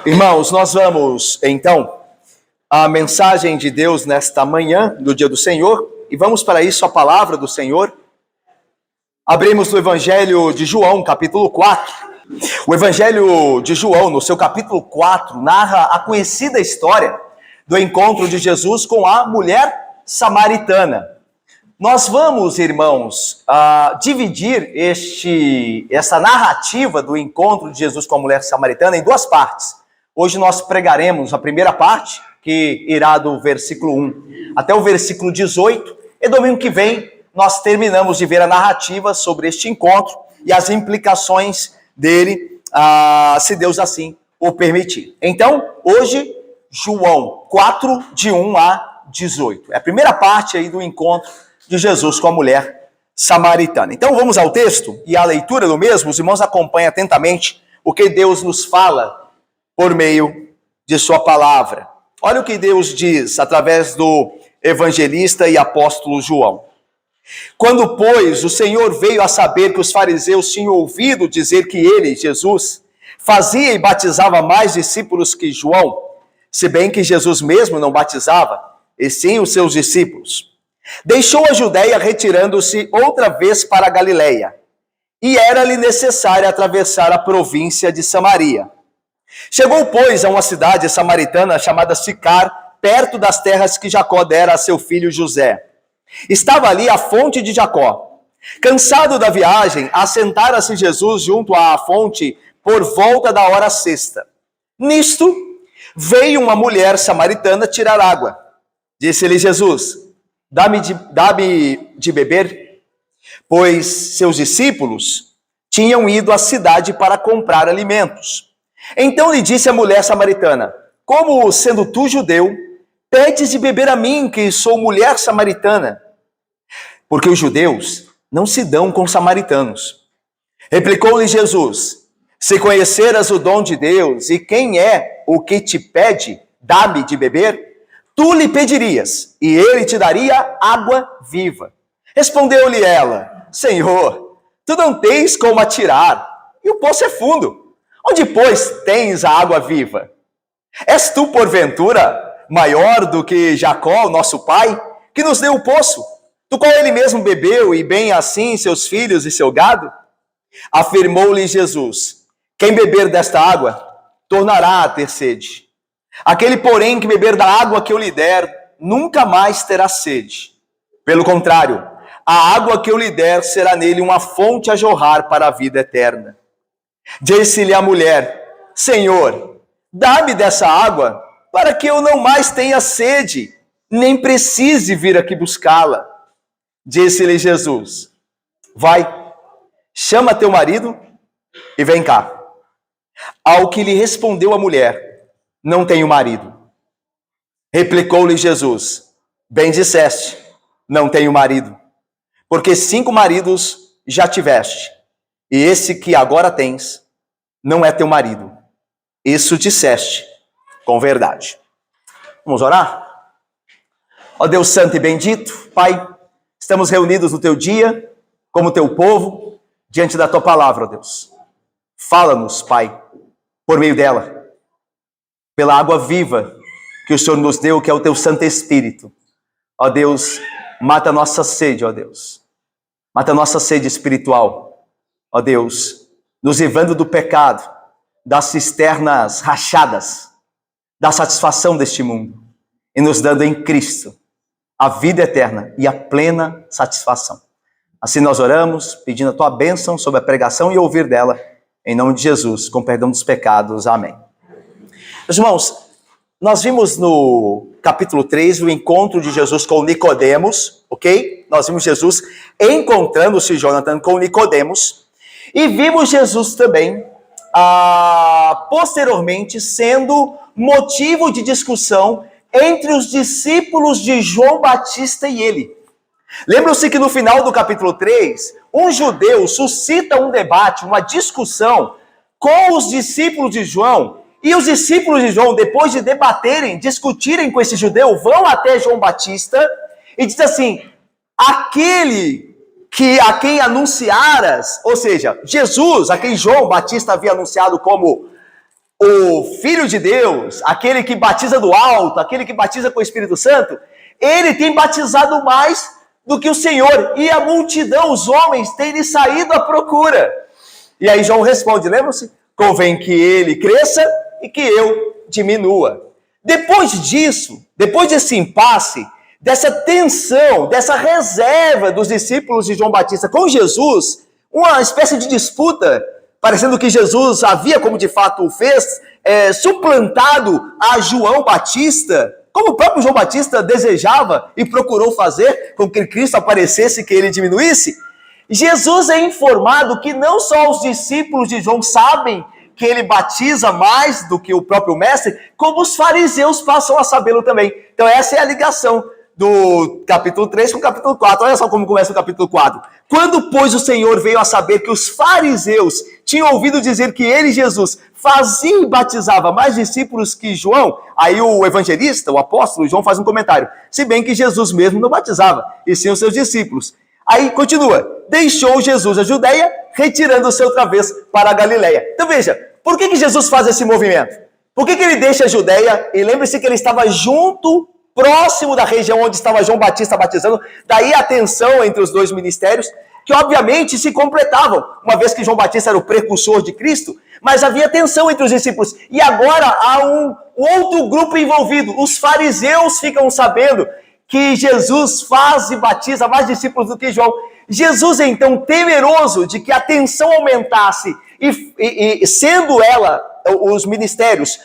Irmãos, nós vamos então à mensagem de Deus nesta manhã, do dia do Senhor, e vamos para isso a palavra do Senhor. Abrimos no Evangelho de João, capítulo 4. O Evangelho de João, no seu capítulo 4, narra a conhecida história do encontro de Jesus com a mulher samaritana. Nós vamos, irmãos, dividir essa narrativa do encontro de Jesus com a mulher samaritana em duas partes. Hoje nós pregaremos a primeira parte, que irá do versículo 1 até o versículo 18, e domingo que vem nós terminamos de ver a narrativa sobre este encontro e as implicações dele, se Deus assim o permitir. Então, hoje, João 4, de 1 a 18. É a primeira parte aí do encontro de Jesus com a mulher samaritana. Então, vamos ao texto e à leitura do mesmo. Os irmãos acompanhem atentamente o que Deus nos fala por meio de sua palavra. Olha o que Deus diz através do evangelista e apóstolo João. Quando, pois, o Senhor veio a saber que os fariseus tinham ouvido dizer que ele, Jesus, fazia e batizava mais discípulos que João, se bem que Jesus mesmo não batizava, e sim os seus discípulos, deixou a Judéia, retirando-se outra vez para a Galiléia, e era-lhe necessário atravessar a província de Samaria. Chegou, pois, a uma cidade samaritana chamada Sicar, perto das terras que Jacó dera a seu filho José. Estava ali a fonte de Jacó. Cansado da viagem, assentara-se Jesus junto à fonte por volta da hora sexta. Nisto, veio uma mulher samaritana tirar água. Disse-lhe Jesus: dá-me de beber, pois seus discípulos tinham ido à cidade para comprar alimentos. Então lhe disse a mulher samaritana: como, sendo tu judeu, pedes de beber a mim, que sou mulher samaritana? Porque os judeus não se dão com samaritanos. Replicou-lhe Jesus: se conheceras o dom de Deus e quem é o que te pede, dá-me de beber, tu lhe pedirias, e ele te daria água viva. Respondeu-lhe ela: Senhor, tu não tens como atirar, e o poço é fundo. Onde, pois, tens a água viva? És tu, porventura, maior do que Jacó, nosso pai, que nos deu o poço, do qual ele mesmo bebeu, e bem assim seus filhos e seu gado? Afirmou-lhe Jesus: quem beber desta água, tornará a ter sede. Aquele, porém, que beber da água que eu lhe der, nunca mais terá sede. Pelo contrário, a água que eu lhe der será nele uma fonte a jorrar para a vida eterna. Disse-lhe a mulher: Senhor, dá-me dessa água, para que eu não mais tenha sede, nem precise vir aqui buscá-la. Disse-lhe Jesus: vai, chama teu marido e vem cá. Ao que lhe respondeu a mulher: não tenho marido. Replicou-lhe Jesus: bem disseste, não tenho marido, porque 5 maridos já tiveste, e esse que agora tens não é teu marido. Isso disseste com verdade. Vamos orar? Ó Deus santo e bendito, Pai, estamos reunidos no teu dia, como teu povo, diante da tua palavra, ó Deus. Fala-nos, Pai, por meio dela, pela água viva que o Senhor nos deu, que é o teu Santo Espírito. Ó Deus, mata a nossa sede, ó Deus. Mata a nossa sede espiritual. Ó Deus, nos livrando do pecado, das cisternas rachadas, da satisfação deste mundo, e nos dando em Cristo a vida eterna e a plena satisfação. Assim nós oramos, pedindo a tua bênção sobre a pregação e ouvir dela, em nome de Jesus, com perdão dos pecados. Amém. Meus irmãos, nós vimos no capítulo 3 o encontro de Jesus com Nicodemos, ok? Nós vimos Jesus encontrando-se, Jonathan, com Nicodemos, e vimos Jesus também, posteriormente, sendo motivo de discussão entre os discípulos de João Batista e ele. Lembram-se que no final do capítulo 3, um judeu suscita um debate, uma discussão com os discípulos de João, e os discípulos de João, depois de debaterem, discutirem com esse judeu, vão até João Batista e diz assim: aquele a quem anunciaras, ou seja, Jesus, a quem João Batista havia anunciado como o Filho de Deus, aquele que batiza do alto, aquele que batiza com o Espírito Santo, ele tem batizado mais do que o Senhor, e a multidão, os homens, têm lhe saído à procura. E aí João responde, lembram-se? Convém que ele cresça e que eu diminua. Depois disso, depois desse impasse, dessa tensão, dessa reserva dos discípulos de João Batista com Jesus, uma espécie de disputa, parecendo que Jesus havia, como de fato o fez, suplantado a João Batista, como o próprio João Batista desejava e procurou fazer com que Cristo aparecesse e que ele diminuísse. Jesus é informado que não só os discípulos de João sabem que ele batiza mais do que o próprio mestre, como os fariseus passam a sabê-lo também. Então essa é a ligação do capítulo 3 com o capítulo 4. Olha só como começa o capítulo 4. Quando, pois, o Senhor veio a saber que os fariseus tinham ouvido dizer que ele, Jesus, fazia e batizava mais discípulos que João, aí o evangelista, o apóstolo João, faz um comentário. Se bem que Jesus mesmo não batizava, e sim os seus discípulos. Aí continua, deixou Jesus a Judeia, retirando-se outra vez para a Galileia. Então veja, por que Jesus faz esse movimento? Por que ele deixa a Judeia? E lembre-se que ele estava próximo da região onde estava João Batista batizando, daí a tensão entre os dois ministérios, que obviamente se completavam, uma vez que João Batista era o precursor de Cristo, mas havia tensão entre os discípulos. E agora há um outro grupo envolvido, os fariseus ficam sabendo que Jesus faz e batiza mais discípulos do que João. Jesus, então, temeroso de que a tensão aumentasse, e sendo ela, os ministérios,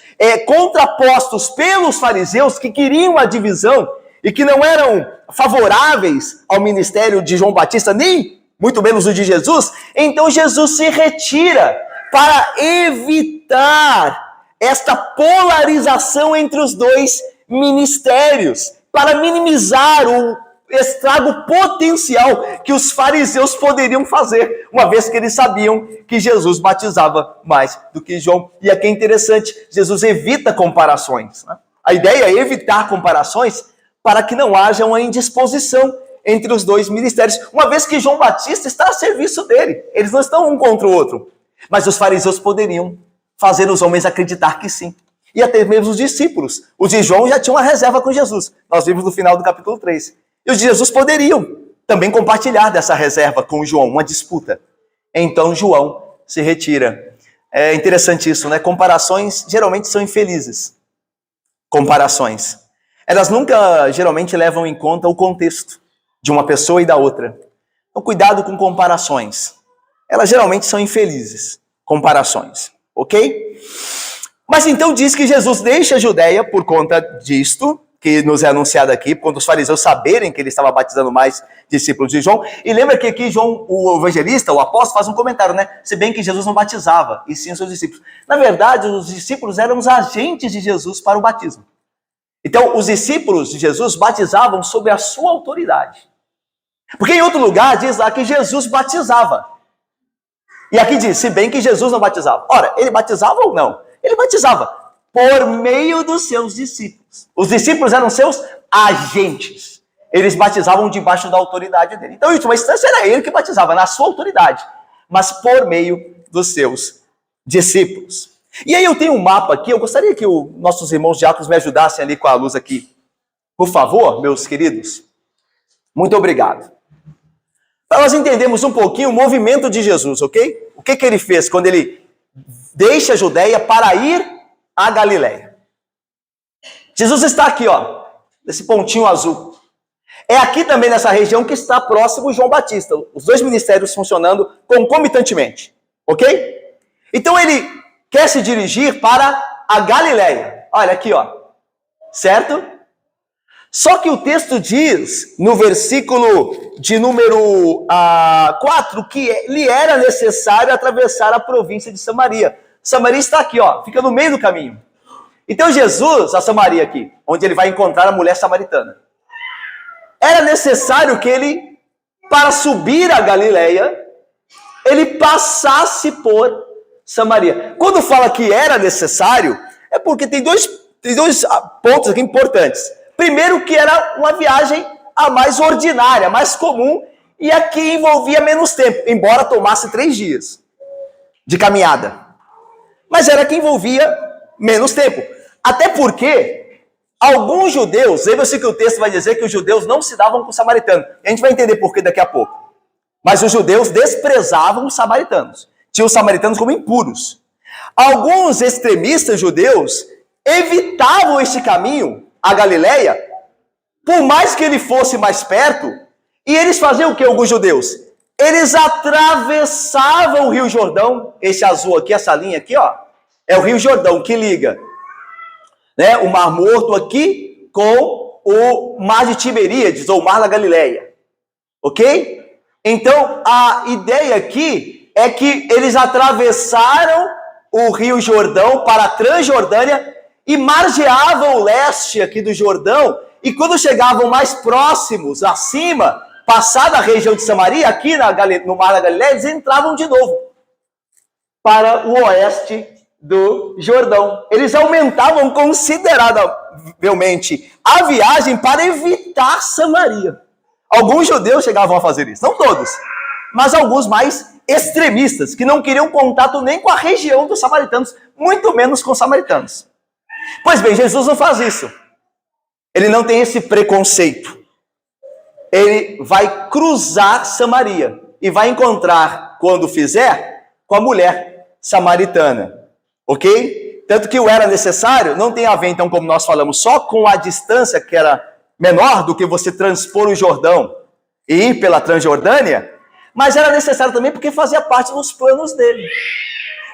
contrapostos pelos fariseus, que queriam a divisão, e que não eram favoráveis ao ministério de João Batista, nem muito menos o de Jesus, então Jesus se retira para evitar esta polarização entre os dois ministérios, para minimizar o estrago potencial que os fariseus poderiam fazer, uma vez que eles sabiam que Jesus batizava mais do que João. E aqui é interessante, Jesus evita comparações, né? A ideia é evitar comparações para que não haja uma indisposição entre os dois ministérios, uma vez que João Batista está a serviço dele, eles não estão um contra o outro, mas os fariseus poderiam fazer os homens acreditar que sim. E até mesmo os discípulos. Os de João já tinham uma reserva com Jesus. Nós vimos no final do capítulo 3. E os de Jesus poderiam também compartilhar dessa reserva com João, uma disputa. Então João se retira. É interessante isso, né? Comparações geralmente são infelizes. Comparações. Elas nunca geralmente levam em conta o contexto de uma pessoa e da outra. Então cuidado com comparações. Elas geralmente são infelizes. Comparações. Ok? Mas então diz que Jesus deixa a Judeia por conta disto, que nos é anunciado aqui, quando os fariseus saberem que ele estava batizando mais discípulos de João. E lembra que aqui João, o evangelista, o apóstolo, faz um comentário, né? Se bem que Jesus não batizava, e sim os seus discípulos. Na verdade, os discípulos eram os agentes de Jesus para o batismo. Então, os discípulos de Jesus batizavam sob a sua autoridade. Porque em outro lugar diz lá que Jesus batizava. E aqui diz, se bem que Jesus não batizava. Ora, ele batizava ou não? Ele batizava por meio dos seus discípulos. Os discípulos eram seus agentes. Eles batizavam debaixo da autoridade dele. Então, em última instância, era ele que batizava, na sua autoridade, mas por meio dos seus discípulos. E aí eu tenho um mapa aqui, eu gostaria que os nossos irmãos diáconos me ajudassem ali com a luz aqui. Por favor, meus queridos. Muito obrigado. Para nós entendermos um pouquinho o movimento de Jesus, ok? O que ele fez quando ele deixa a Judeia para ir à Galileia. Jesus está aqui, ó, nesse pontinho azul. É aqui também nessa região que está próximo João Batista. Os dois ministérios funcionando concomitantemente, ok? Então ele quer se dirigir para a Galileia. Olha aqui, ó, certo? Só que o texto diz, no versículo de número 4, que lhe era necessário atravessar a província de Samaria. Samaria está aqui, ó, fica no meio do caminho. Então Jesus, a Samaria aqui, onde ele vai encontrar a mulher samaritana. Era necessário que ele, para subir a Galileia, ele passasse por Samaria. Quando fala que era necessário, é porque tem dois pontos aqui importantes. Primeiro, que era uma viagem a mais ordinária, mais comum, e aqui envolvia menos tempo, embora tomasse 3 dias de caminhada. Mas era que envolvia menos tempo. Até porque alguns judeus, lembra-se que o texto vai dizer que os judeus não se davam com os samaritanos. A gente vai entender por que daqui a pouco. Mas os judeus desprezavam os samaritanos. Tinham os samaritanos como impuros. Alguns extremistas judeus evitavam este caminho, a Galileia, por mais que ele fosse mais perto, e eles faziam o que, alguns judeus? Eles atravessavam o Rio Jordão, esse azul aqui, essa linha aqui, ó, é o Rio Jordão que liga, né, o Mar Morto aqui com o Mar de Tiberíades, ou o Mar da Galileia, ok? Então, a ideia aqui é que eles atravessaram o Rio Jordão para a Transjordânia e margeavam o leste aqui do Jordão, e quando chegavam mais próximos, acima, passada a região de Samaria, aqui no Mar da Galileia, eles entravam de novo para o oeste do Jordão. Eles aumentavam consideravelmente a viagem para evitar Samaria. Alguns judeus chegavam a fazer isso, não todos, mas alguns mais extremistas, que não queriam contato nem com a região dos samaritanos, muito menos com os samaritanos. Pois bem, Jesus não faz isso. Ele não tem esse preconceito. Ele vai cruzar Samaria e vai encontrar, quando fizer, com a mulher samaritana. Ok? Tanto que o era necessário não tem a ver, então, como nós falamos, só com a distância que era menor do que você transpor o Jordão e ir pela Transjordânia, mas era necessário também porque fazia parte dos planos dele.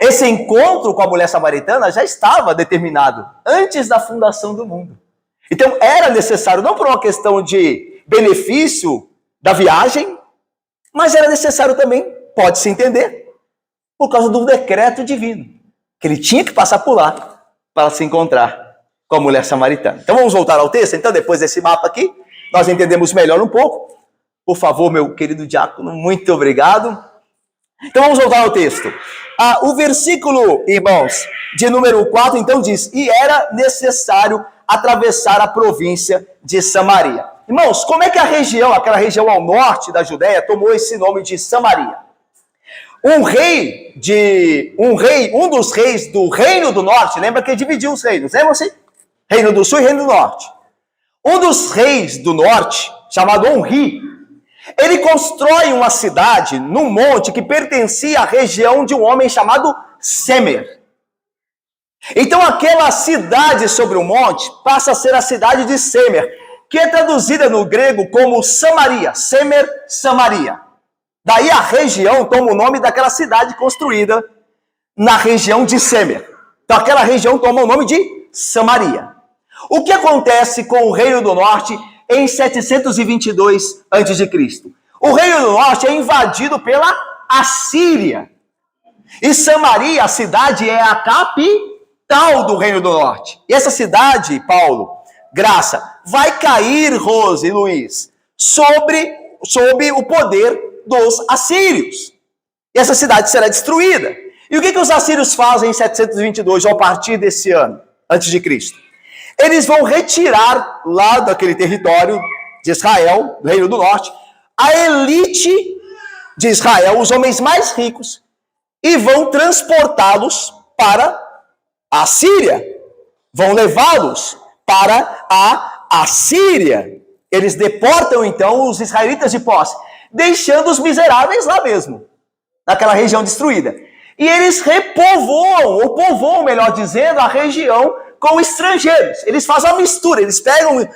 Esse encontro com a mulher samaritana já estava determinado antes da fundação do mundo. Então era necessário, não por uma questão de benefício da viagem, mas era necessário também, pode-se entender, por causa do decreto divino, que ele tinha que passar por lá para se encontrar com a mulher samaritana. Então vamos voltar ao texto? Então, depois desse mapa aqui, nós entendemos melhor um pouco. Por favor, meu querido diácono, muito obrigado. Então vamos voltar ao texto. O versículo, irmãos, de número 4, então diz: e era necessário atravessar a província de Samaria. Irmãos, como é que a região, aquela região ao norte da Judéia, tomou esse nome de Samaria? Um dos reis do Reino do Norte, lembra que dividiu os reinos, lembra-se? Reino do Sul e Reino do Norte. Um dos reis do Norte, chamado Onri, ele constrói uma cidade num monte que pertencia à região de um homem chamado Semer. Então aquela cidade sobre o monte passa a ser a cidade de Semer, que é traduzida no grego como Samaria, Semer, Samaria. Daí a região toma o nome daquela cidade construída na região de Semer. Então aquela região toma o nome de Samaria. O que acontece com o Reino do Norte em 722 a.C.? O Reino do Norte é invadido pela Assíria. E Samaria, a cidade, é a capital do Reino do Norte. E essa cidade, Paulo, Graça, vai cair, Rose e Luiz, sob o poder dos assírios. E essa cidade será destruída. E o que os assírios fazem em 722, ou a partir desse ano, antes de Cristo? Eles vão retirar lá daquele território de Israel, do Reino do Norte, a elite de Israel, os homens mais ricos, e vão transportá-los para a Síria. Vão levá-los para a Assíria. Eles deportam, então, os israelitas de posse, deixando os miseráveis lá mesmo, naquela região destruída. E eles repovoam, ou povoam, melhor dizendo, a região com estrangeiros. Eles fazem uma mistura, eles pegam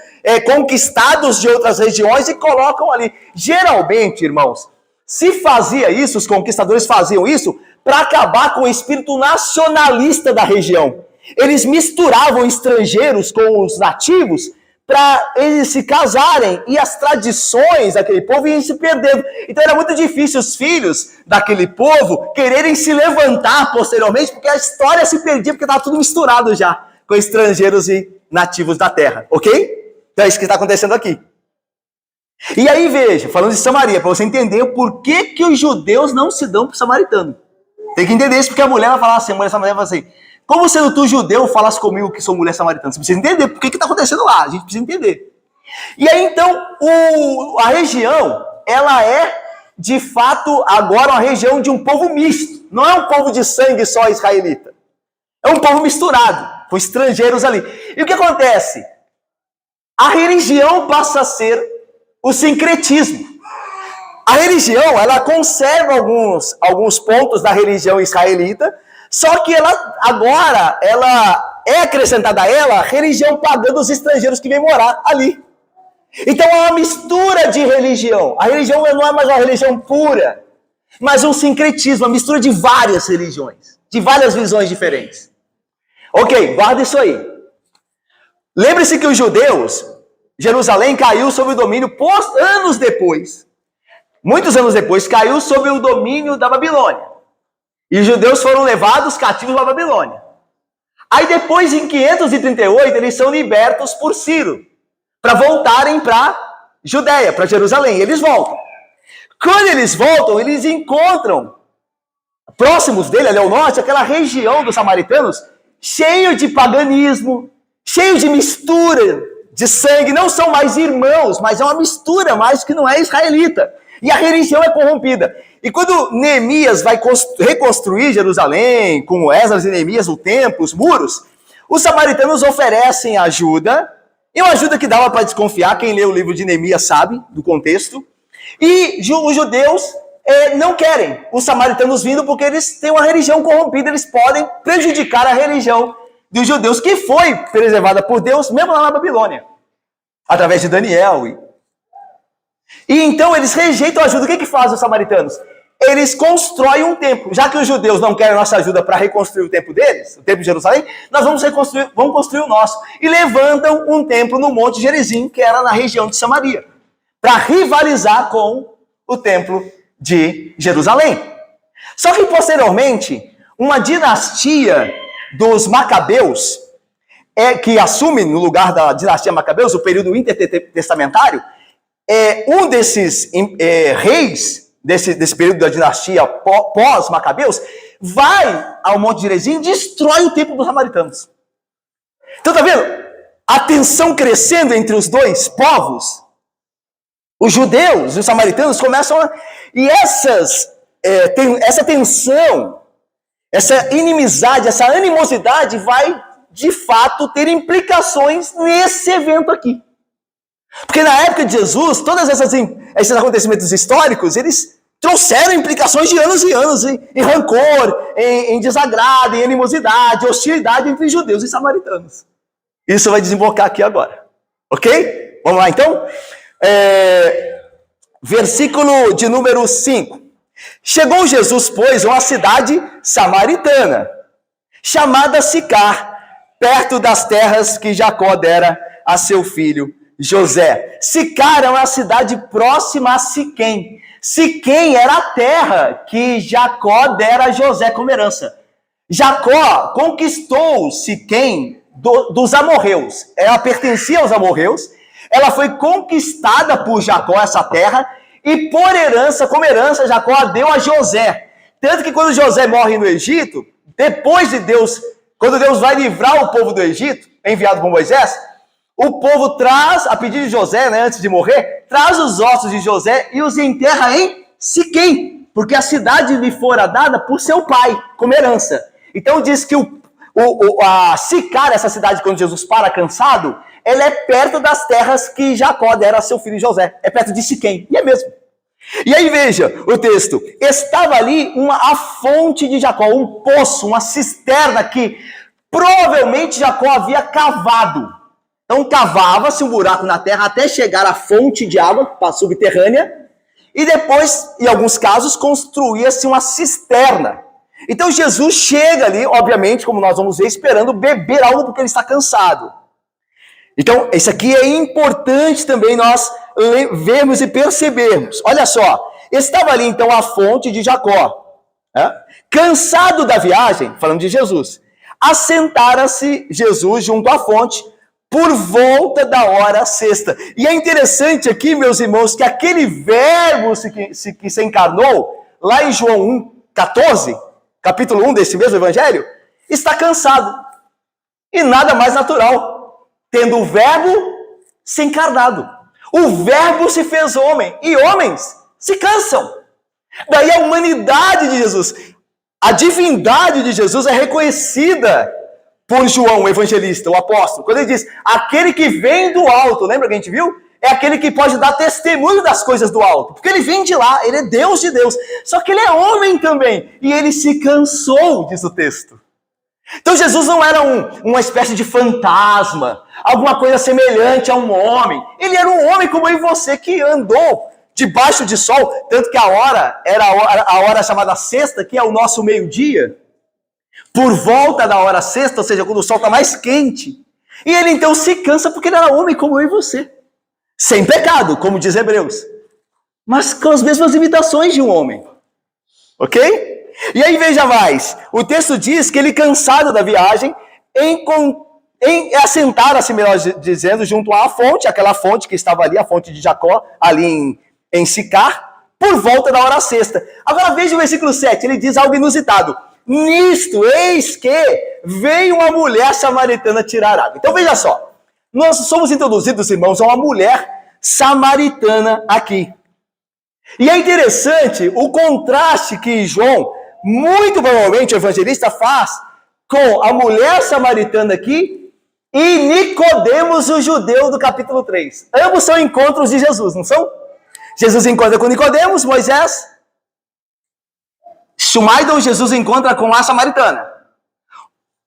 conquistados de outras regiões e colocam ali. Geralmente, irmãos, se fazia isso, os conquistadores faziam isso para acabar com o espírito nacionalista da região. Eles misturavam estrangeiros com os nativos para eles se casarem e as tradições daquele povo iam se perdendo. Então era muito difícil os filhos daquele povo quererem se levantar posteriormente, porque a história se perdia, porque estava tudo misturado já com estrangeiros e nativos da terra, ok? Então é isso que está acontecendo aqui. E aí veja, falando de Samaria, para você entender por que os judeus não se dão para o samaritano. Tem que entender isso, porque a mulher vai falar assim, a mulher samaritana vai assim: como sendo tu judeu, falas comigo que sou mulher samaritana? Você precisa entender por que está acontecendo lá, a gente precisa entender. E aí então, a região, ela é de fato agora uma região de um povo misto. Não é um povo de sangue só israelita. É um povo misturado. com estrangeiros ali. E o que acontece? A religião passa a ser o sincretismo. A religião, ela conserva alguns pontos da religião israelita, só que ela é acrescentada a ela a religião pagã dos estrangeiros que vêm morar ali. Então é uma mistura de religião. A religião não é mais uma religião pura, mas um sincretismo, uma mistura de várias religiões, de várias visões diferentes. Ok, guarda isso aí. Lembre-se que os judeus, Jerusalém caiu sob o domínio, anos depois, muitos anos depois, caiu sob o domínio da Babilônia. E os judeus foram levados cativos para a Babilônia. Aí depois, em 538, eles são libertos por Ciro, para voltarem para Judéia, para Jerusalém. Eles voltam. Quando eles voltam, eles encontram, próximos dele, ali ao norte, aquela região dos samaritanos, cheio de paganismo, cheio de mistura de sangue. Não são mais irmãos, mas é uma mistura mais que não é israelita. E a religião é corrompida. E quando Neemias vai reconstruir Jerusalém, com Esdras e Neemias, o templo, os muros, os samaritanos oferecem ajuda, e uma ajuda que dava para desconfiar, quem lê o livro de Neemias sabe do contexto, e os judeus não querem os samaritanos vindo porque eles têm uma religião corrompida, eles podem prejudicar a religião dos judeus, que foi preservada por Deus, mesmo lá na Babilônia, através de Daniel. E então eles rejeitam a ajuda. O que fazem os samaritanos? Eles constroem um templo. Já que os judeus não querem nossa ajuda para reconstruir o templo deles, o templo de Jerusalém, nós vamos construir o nosso. E levantam um templo no Monte Gerizim, que era na região de Samaria, para rivalizar com o templo de Jerusalém. Só que posteriormente, uma dinastia dos Macabeus, que assume no lugar da dinastia Macabeus, o período intertestamentário, um desses reis desse período da dinastia pós-Macabeus vai ao Monte Gerizim e destrói o templo dos samaritanos. Então tá vendo? A tensão crescendo entre os dois povos. Os judeus e os samaritanos começam a... E essa tensão, essa inimizade, essa animosidade vai, de fato, ter implicações nesse evento aqui. Porque na época de Jesus, todos esses acontecimentos históricos, eles trouxeram implicações de anos e anos em rancor, em desagrado, em animosidade, hostilidade entre judeus e samaritanos. Isso vai desembocar aqui agora. Ok? Vamos lá então? Versículo de número 5. Chegou Jesus, pois, a uma cidade samaritana, chamada Sicar, perto das terras que Jacó dera a seu filho José. Sicar é uma cidade próxima a Siquém. Siquém era a terra que Jacó dera a José como herança. Jacó conquistou Siquém dos amorreus. Ela pertencia aos amorreus. Ela foi conquistada por Jacó, essa terra, e por herança, como herança, Jacó a deu a José. Tanto que quando José morre no Egito, depois de Deus, quando Deus vai livrar o povo do Egito, enviado por Moisés, o povo traz, a pedido de José, antes de morrer, traz os ossos de José e os enterra em Siquém, porque a cidade lhe fora dada por seu pai, como herança. Então diz que a Sicar, essa cidade quando Jesus para cansado, ela é perto das terras que Jacó dera a seu filho José. É perto de Siquém, e é mesmo. E aí veja o texto, estava ali a fonte de Jacó, um poço, uma cisterna que provavelmente Jacó havia cavado. Então cavava-se um buraco na terra até chegar à fonte de água subterrânea e depois, em alguns casos, construía-se uma cisterna. Então Jesus chega ali, obviamente, como nós vamos ver, esperando beber algo porque ele está cansado. Então, isso aqui é importante também nós vermos e percebermos. Olha só, estava ali então a fonte de Jacó. Cansado da viagem, falando de Jesus, assentara-se Jesus junto à fonte, por volta da hora sexta. E é interessante aqui, meus irmãos, que aquele verbo que se encarnou, lá em João 1,14, capítulo 1 desse mesmo evangelho, está cansado. E nada mais natural, tendo o verbo se encarnado. O verbo se fez homem, e homens se cansam. Daí a humanidade de Jesus, a divindade de Jesus é reconhecida por João, o evangelista, o apóstolo, quando ele diz, aquele que vem do alto, lembra que a gente viu? É aquele que pode dar testemunho das coisas do alto, porque ele vem de lá, ele é Deus de Deus, só que ele é homem também, e ele se cansou, diz o texto. Então Jesus não era uma espécie de fantasma, alguma coisa semelhante a um homem, ele era um homem como eu e você, que andou debaixo de sol, tanto que a hora era a hora chamada sexta, que é o nosso meio-dia, por volta da hora sexta, ou seja, quando o sol está mais quente. E ele então se cansa porque ele era homem como eu e você. Sem pecado, como diz Hebreus. Mas com as mesmas limitações de um homem. Ok? E aí veja mais. O texto diz que ele, cansado da viagem, assentara-se, melhor dizendo, junto à fonte, aquela fonte que estava ali, a fonte de Jacó, ali em Sicar, por volta da hora sexta. Agora veja o versículo 7, ele diz algo inusitado. Nisto, eis que veio uma mulher samaritana tirar água. Então veja só, nós somos introduzidos, irmãos, a uma mulher samaritana aqui. E é interessante o contraste que João, muito provavelmente o evangelista, faz com a mulher samaritana aqui e Nicodemos, o judeu do capítulo 3. Ambos são encontros de Jesus, não são? Jesus encontra com Nicodemos, Moisés. Schumaido, Jesus encontra com a samaritana.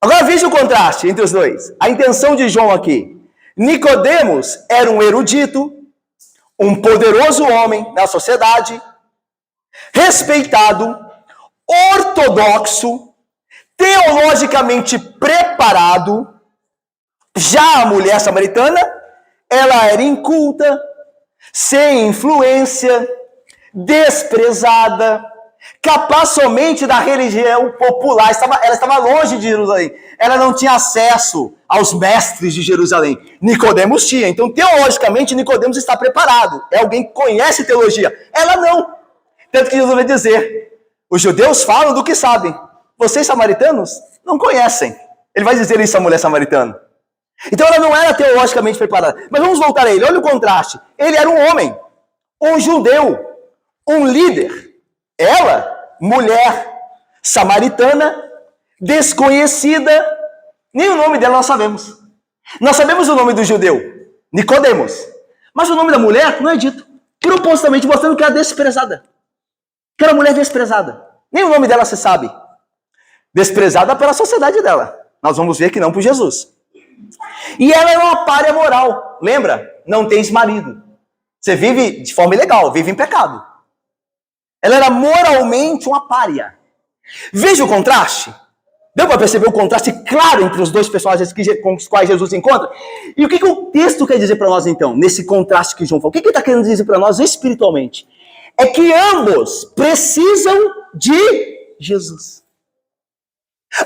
Agora veja o contraste entre os dois. A intenção de João aqui. Nicodemos era um erudito, um poderoso homem na sociedade, respeitado, ortodoxo, teologicamente preparado. Já a mulher samaritana, ela era inculta, sem influência, desprezada, capaz somente da religião popular. Ela estava longe de Jerusalém. Ela não tinha acesso aos mestres de Jerusalém. Nicodemos tinha. Então, teologicamente, Nicodemos está preparado. É alguém que conhece teologia. Ela não. Tanto que Jesus vai dizer, os judeus falam do que sabem. Vocês, samaritanos, não conhecem. Ele vai dizer isso à mulher samaritana. Então, ela não era teologicamente preparada. Mas vamos voltar a ele. Olha o contraste. Ele era um homem, um judeu, um líder. Ela, mulher samaritana, desconhecida, nem o nome dela nós sabemos. Nós sabemos o nome do judeu, Nicodemos, mas o nome da mulher não é dito, propositalmente mostrando que era desprezada, que era mulher desprezada. Nem o nome dela se sabe. Desprezada pela sociedade dela. Nós vamos ver que não por Jesus. E ela é uma pária moral. Lembra? Não tens marido. Você vive de forma ilegal, vive em pecado. Ela era moralmente uma pária. Veja o contraste. Deu para perceber o contraste claro entre os dois personagens com os quais Jesus se encontra? E o que o texto quer dizer para nós, então, nesse contraste que João falou? O que ele está querendo dizer para nós espiritualmente? É que ambos precisam de Jesus.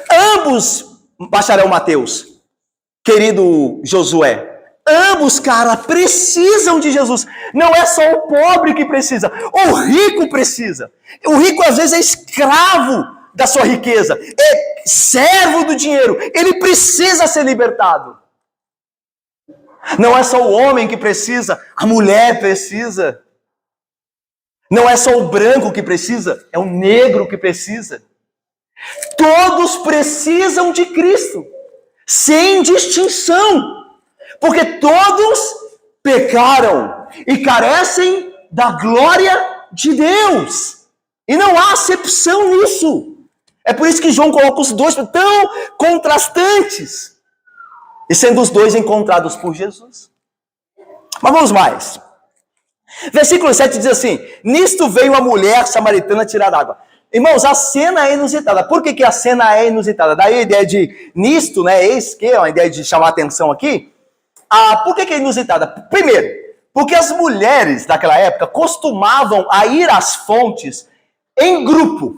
Ambos, bacharel Mateus, querido Josué, ambos, cara, precisam de Jesus. Não é só o pobre que precisa, o rico precisa. O rico às vezes é escravo da sua riqueza, é servo do dinheiro, ele precisa ser libertado. Não é só o homem que precisa, a mulher precisa. Não é só o branco que precisa, é o negro que precisa. Todos precisam de Cristo, sem distinção. Porque todos pecaram e carecem da glória de Deus. E não há acepção nisso. É por isso que João coloca os dois tão contrastantes. E sendo os dois encontrados por Jesus. Mas vamos mais. Versículo 7 diz assim: nisto veio a mulher samaritana tirar água. Irmãos, a cena é inusitada. Por que a cena é inusitada? Daí a ideia de nisto, né? Eis que é uma ideia de chamar a atenção aqui. Por que é inusitada? Primeiro, porque as mulheres daquela época costumavam a ir às fontes em grupo.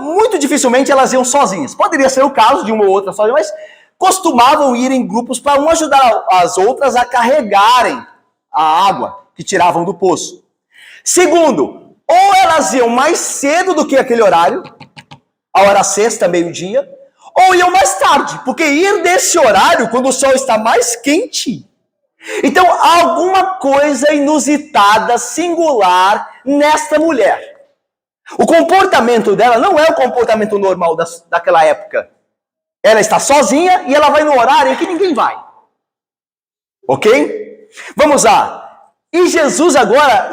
Muito dificilmente elas iam sozinhas. Poderia ser o caso de uma ou outra sozinha, mas costumavam ir em grupos para uma ajudar as outras a carregarem a água que tiravam do poço. Segundo, ou elas iam mais cedo do que aquele horário, a hora sexta, meio-dia, ou iam mais tarde, porque ir desse horário, quando o sol está mais quente. Então, há alguma coisa inusitada, singular, nesta mulher. O comportamento dela não é o comportamento normal daquela época. Ela está sozinha e ela vai no horário em que ninguém vai. Ok? Vamos lá. E Jesus agora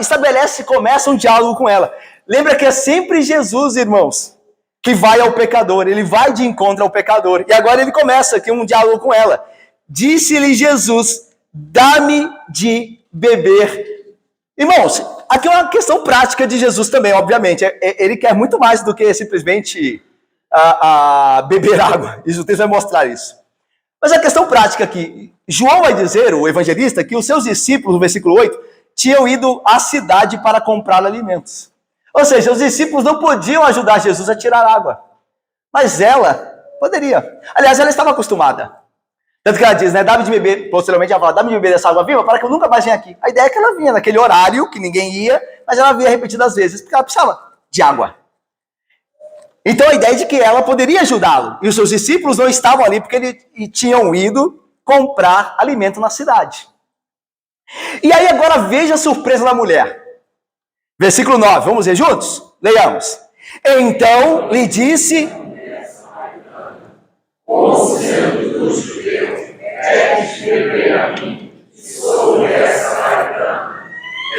começa um diálogo com ela. Lembra que é sempre Jesus, irmãos, que vai ao pecador. Ele vai de encontro ao pecador. E agora ele começa aqui um diálogo com ela. Disse-lhe Jesus, dá-me de beber. Irmãos, aqui é uma questão prática de Jesus também, obviamente. Ele quer muito mais do que simplesmente beber água. Isso, o texto vai mostrar isso. Mas a questão prática aqui, João vai dizer, o evangelista, que os seus discípulos, no versículo 8, tinham ido à cidade para comprar alimentos. Ou seja, os discípulos não podiam ajudar Jesus a tirar água. Mas ela poderia. Aliás, ela estava acostumada. Tanto que ela diz, né, dá-me de beber, posteriormente ela fala, dá-me de beber dessa água viva para que eu nunca mais venha aqui. A ideia é que ela vinha naquele horário, que ninguém ia, mas ela vinha repetidas vezes, porque ela precisava de água. Então a ideia é de que ela poderia ajudá-lo. E os seus discípulos não estavam ali porque eles tinham ido comprar alimento na cidade. E aí agora veja a surpresa da mulher. Versículo 9, vamos ver juntos? Leiamos. Então lhe disse... Conselho dos judeus, pedes beber a mim, sou mulher samaritana,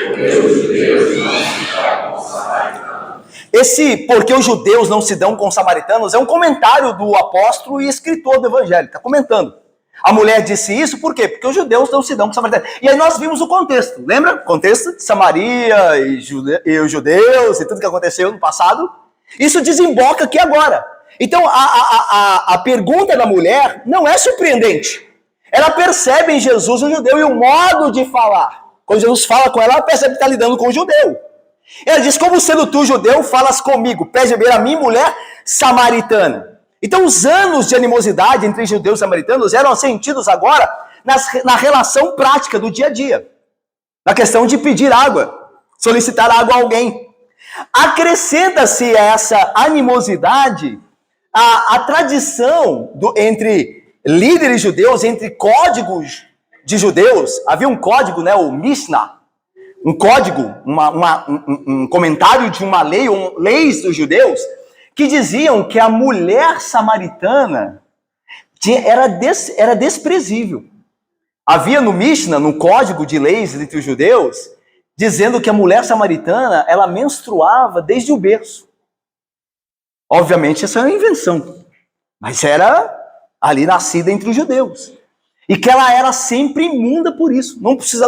porque os judeus não se dão com samaritanos. Esse porque os judeus não se dão com samaritanos é um comentário do apóstolo e escritor do evangelho, está comentando. A mulher disse isso por quê? Porque os judeus não se dão com samaritanos. E aí nós vimos o contexto, lembra? O contexto de Samaria e os judeus e tudo que aconteceu no passado. Isso desemboca aqui agora. Então, a pergunta da mulher não é surpreendente. Ela percebe em Jesus o judeu e o modo de falar. Quando Jesus fala com ela, ela percebe que está lidando com o judeu. Ela diz, como sendo tu judeu, falas comigo, pede beber a mim, mulher samaritana. Então, os anos de animosidade entre judeus e samaritanos eram sentidos agora na relação prática do dia a dia. Na questão de pedir água, solicitar água a alguém. Acrescenta-se a essa animosidade a tradição entre líderes judeus, entre códigos de judeus. Havia um código, né, o Mishnah, um código, um comentário de uma lei, leis dos judeus, que diziam que a mulher samaritana era desprezível. Havia no Mishnah, no código de leis entre os judeus, dizendo que a mulher samaritana, ela menstruava desde o berço. Obviamente, essa é uma invenção, mas era ali nascida entre os judeus. E que ela era sempre imunda por isso.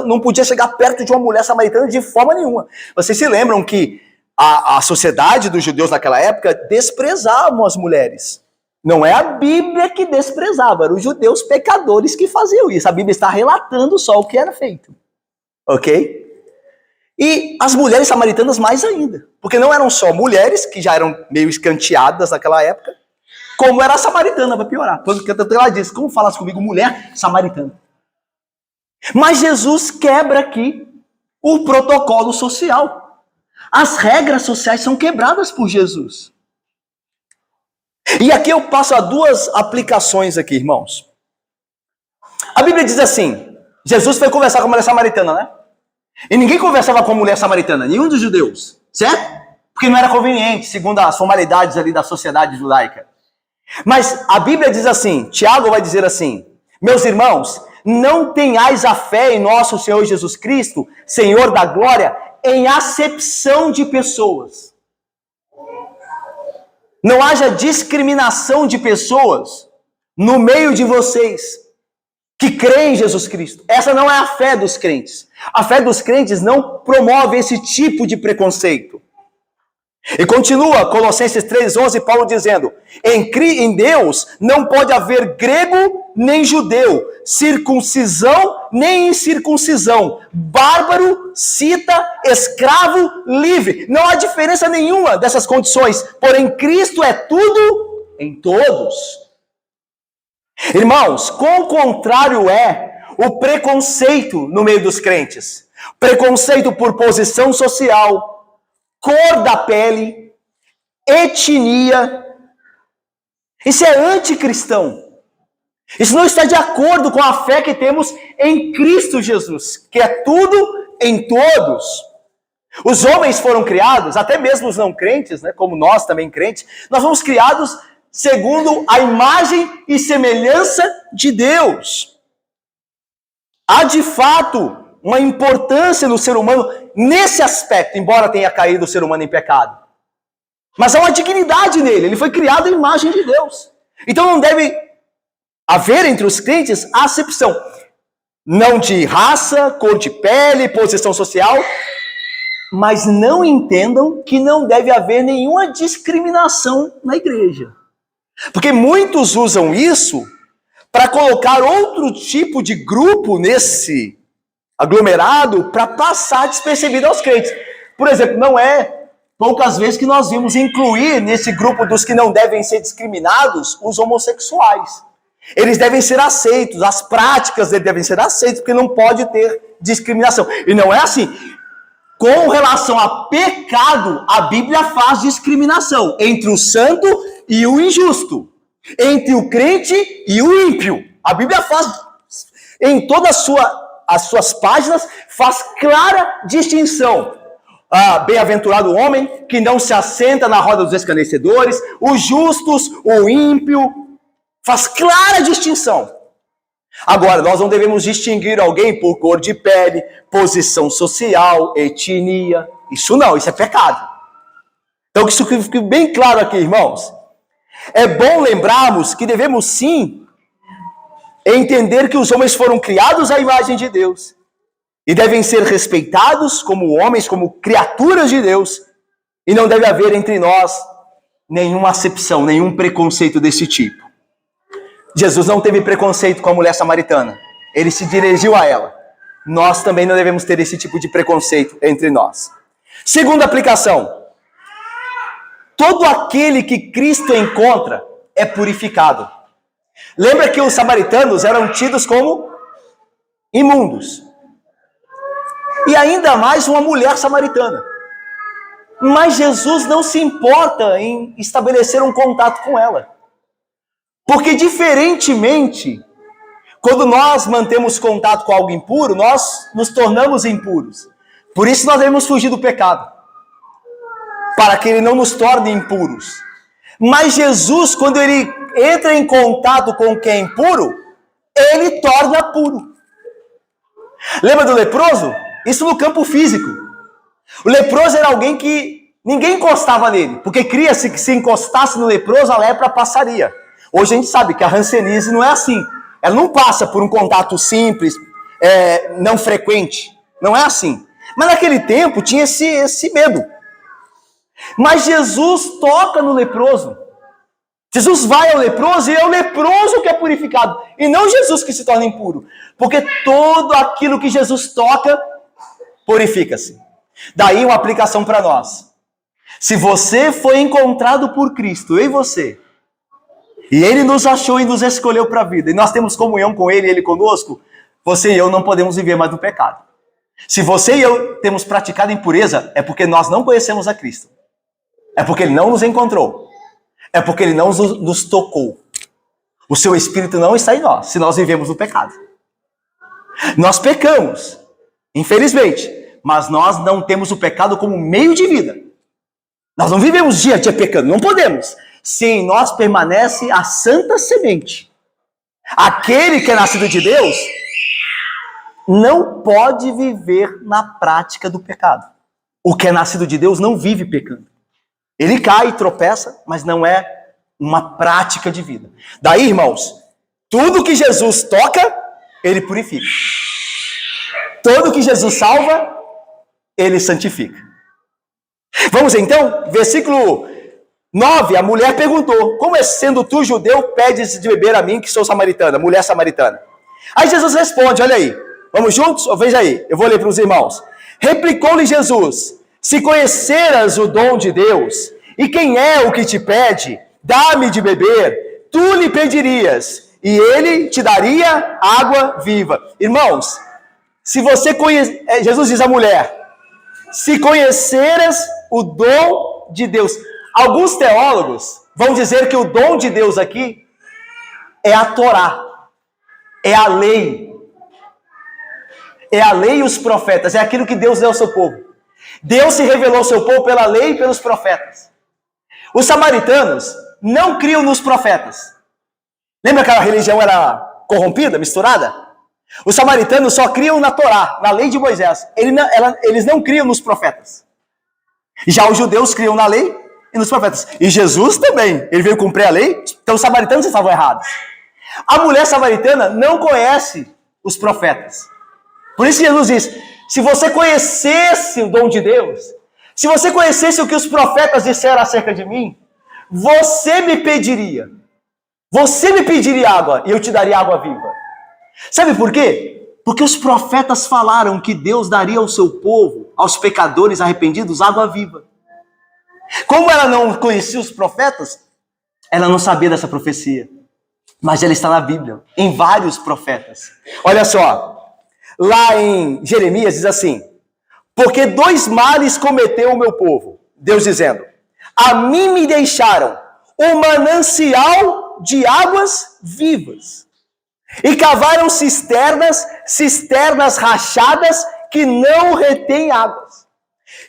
Não podia chegar perto de uma mulher samaritana de forma nenhuma. Vocês se lembram que a sociedade dos judeus naquela época desprezavam as mulheres. Não é a Bíblia que desprezava, eram os judeus pecadores que faziam isso. A Bíblia está relatando só o que era feito. Ok? E as mulheres samaritanas mais ainda. Porque não eram só mulheres, que já eram meio escanteadas naquela época, como era a samaritana, para piorar. Porque ela diz, como falas comigo, mulher samaritana? Mas Jesus quebra aqui o protocolo social. As regras sociais são quebradas por Jesus. E aqui eu passo a duas aplicações aqui, irmãos. A Bíblia diz assim, Jesus foi conversar com a mulher samaritana, né? E ninguém conversava com a mulher samaritana, nenhum dos judeus, certo? Porque não era conveniente, segundo as formalidades ali da sociedade judaica. Mas a Bíblia diz assim, Tiago vai dizer assim, meus irmãos, não tenhais a fé em nosso Senhor Jesus Cristo, Senhor da glória, em acepção de pessoas. Não haja discriminação de pessoas no meio de vocês que creem em Jesus Cristo. Essa não é a fé dos crentes. A fé dos crentes não promove esse tipo de preconceito. E continua, Colossenses 3,11, Paulo dizendo, em Deus não pode haver grego nem judeu, circuncisão nem incircuncisão, bárbaro, cita, escravo, livre. Não há diferença nenhuma dessas condições, porém Cristo é tudo em todos. Irmãos, quão contrário é o preconceito no meio dos crentes. Preconceito por posição social, cor da pele, etnia. Isso é anticristão. Isso não está de acordo com a fé que temos em Cristo Jesus, que é tudo em todos. Os homens foram criados, até mesmo os não crentes, né, como nós também crentes, nós fomos criados segundo a imagem e semelhança de Deus. Há de fato uma importância no ser humano nesse aspecto, embora tenha caído o ser humano em pecado. Mas há uma dignidade nele, ele foi criado à imagem de Deus. Então não deve haver entre os crentes a acepção, não de raça, cor de pele, posição social, mas não entendam que não deve haver nenhuma discriminação na igreja. Porque muitos usam isso para colocar outro tipo de grupo nesse aglomerado para passar despercebido aos crentes. Por exemplo, não é poucas vezes que nós vimos incluir nesse grupo dos que não devem ser discriminados os homossexuais. Eles devem ser aceitos, as práticas deles devem ser aceitas, porque não pode ter discriminação. E não é assim. Com relação a pecado, a Bíblia faz discriminação entre o santo e o injusto, entre o crente e o ímpio. A Bíblia faz, em todas as suas páginas, faz clara distinção. Bem-aventurado o homem que não se assenta na roda dos escarnecedores, os justos, o ímpio, faz clara distinção. Agora, nós não devemos distinguir alguém por cor de pele, posição social, etnia. Isso não, isso é pecado. Então, que isso fique bem claro aqui, irmãos. É bom lembrarmos que devemos sim entender que os homens foram criados à imagem de Deus e devem ser respeitados como homens, como criaturas de Deus, e não deve haver entre nós nenhuma acepção, nenhum preconceito desse tipo. Jesus não teve preconceito com a mulher samaritana. Ele se dirigiu a ela. Nós também não devemos ter esse tipo de preconceito entre nós. Segunda aplicação. Todo aquele que Cristo encontra é purificado. Lembra que os samaritanos eram tidos como imundos. E ainda mais uma mulher samaritana. Mas Jesus não se importa em estabelecer um contato com ela. Porque, diferentemente, quando nós mantemos contato com algo impuro, nós nos tornamos impuros. Por isso nós devemos fugir do pecado, para que ele não nos torne impuros. Mas Jesus, quando ele entra em contato com quem é impuro, ele torna puro. Lembra do leproso? Isso no campo físico. O leproso era alguém que ninguém encostava nele, porque cria-se que se encostasse no leproso, a lepra passaria. Hoje a gente sabe que a hanseníase não é assim. Ela não passa por um contato simples, não frequente. Não é assim. Mas naquele tempo tinha esse medo. Mas Jesus toca no leproso. Jesus vai ao leproso e é o leproso que é purificado. E não Jesus que se torna impuro. Porque todo aquilo que Jesus toca, purifica-se. Daí uma aplicação para nós. Se você foi encontrado por Cristo, eu e você, e Ele nos achou e nos escolheu para a vida, e nós temos comunhão com Ele e Ele conosco, você e eu não podemos viver mais no pecado. Se você e eu temos praticado impureza, é porque nós não conhecemos a Cristo. É porque Ele não nos encontrou. É porque Ele não nos tocou. O seu Espírito não está em nós, se nós vivemos no pecado. Nós pecamos, infelizmente, mas nós não temos o pecado como meio de vida. Nós não vivemos dia a dia pecando, não podemos. Se em nós permanece a santa semente. Aquele que é nascido de Deus não pode viver na prática do pecado. O que é nascido de Deus não vive pecando. Ele cai e tropeça, mas não é uma prática de vida. Daí, irmãos, tudo que Jesus toca, Ele purifica. Tudo que Jesus salva, Ele santifica. Vamos então, versículo 9, a mulher perguntou: como é sendo tu judeu, pedes de beber a mim que sou samaritana, mulher samaritana? Aí Jesus responde, olha aí, vamos juntos? Veja aí, eu vou ler para os irmãos. Replicou-lhe Jesus: se conheceras o dom de Deus, e quem é o que te pede, dá-me de beber, tu lhe pedirias, e ele te daria água viva. Irmãos, se você conhece, Jesus diz à mulher, se conheceras o dom de Deus. Alguns teólogos vão dizer que o dom de Deus aqui é a Torá, é a lei. É a lei e os profetas, é aquilo que Deus deu ao seu povo. Deus se revelou ao seu povo pela lei e pelos profetas. Os samaritanos não criam nos profetas. Lembra que a religião era corrompida, misturada? Os samaritanos só criam na Torá, na lei de Moisés. Eles não criam nos profetas. Já os judeus criam na lei e nos profetas. E Jesus também, ele veio cumprir a lei, então os samaritanos estavam errados. A mulher samaritana não conhece os profetas. Por isso Jesus diz, se você conhecesse o dom de Deus, se você conhecesse o que os profetas disseram acerca de mim, você me pediria água e eu te daria água viva. Sabe por quê? Porque os profetas falaram que Deus daria ao seu povo, aos pecadores arrependidos, água viva. Como ela não conhecia os profetas, ela não sabia dessa profecia. Mas ela está na Bíblia, em vários profetas. Olha só, lá em Jeremias diz assim, porque 2 males cometeu o meu povo. Deus dizendo, a mim me deixaram o manancial de águas vivas. E cavaram cisternas rachadas que não retêm águas.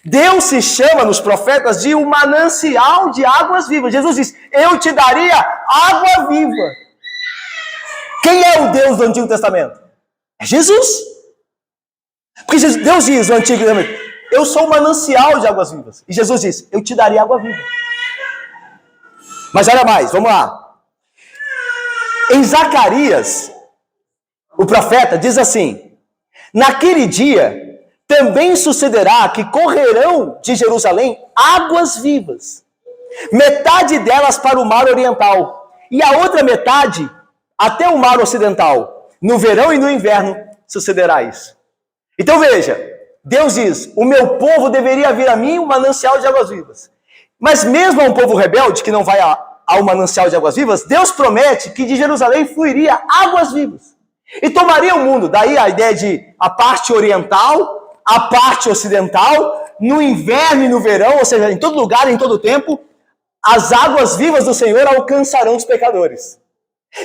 Deus se chama nos profetas de um manancial de águas vivas. Jesus diz, eu te daria água viva. Quem é o Deus do Antigo Testamento? É Jesus. Porque Deus diz no Antigo Testamento, eu sou um manancial de águas vivas. E Jesus diz, eu te daria água viva. Mas olha mais, vamos lá. Em Zacarias, o profeta diz assim, naquele dia também sucederá que correrão de Jerusalém águas vivas, metade delas para o mar oriental, e a outra metade até o mar ocidental. No verão e no inverno sucederá isso. Então veja, Deus diz, o meu povo deveria vir a mim um manancial de águas vivas. Mas mesmo a um povo rebelde que não vai ao manancial de águas vivas, Deus promete que de Jerusalém fluiria águas vivas. E tomaria o mundo, daí a ideia de a parte oriental, a parte ocidental, no inverno e no verão, ou seja, em todo lugar, em todo tempo, as águas vivas do Senhor alcançarão os pecadores.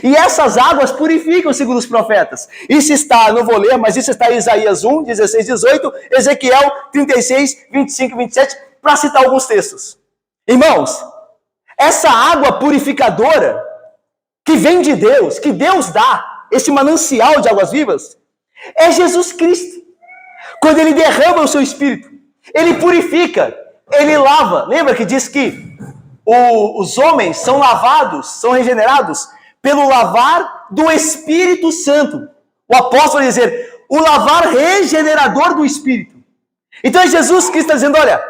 E essas águas purificam, segundo os profetas. Isso está, não vou ler, mas isso está em Isaías 1, 16, 18, Ezequiel 36, 25 e 27, para citar alguns textos. Irmãos, essa água purificadora que vem de Deus, que Deus dá, esse manancial de águas vivas, é Jesus Cristo. Quando ele derrama o seu Espírito, ele purifica, ele lava. Lembra que diz que os homens são lavados, são regenerados pelo lavar do Espírito Santo. O apóstolo vai dizer, o lavar regenerador do Espírito. Então é Jesus que está dizendo, olha,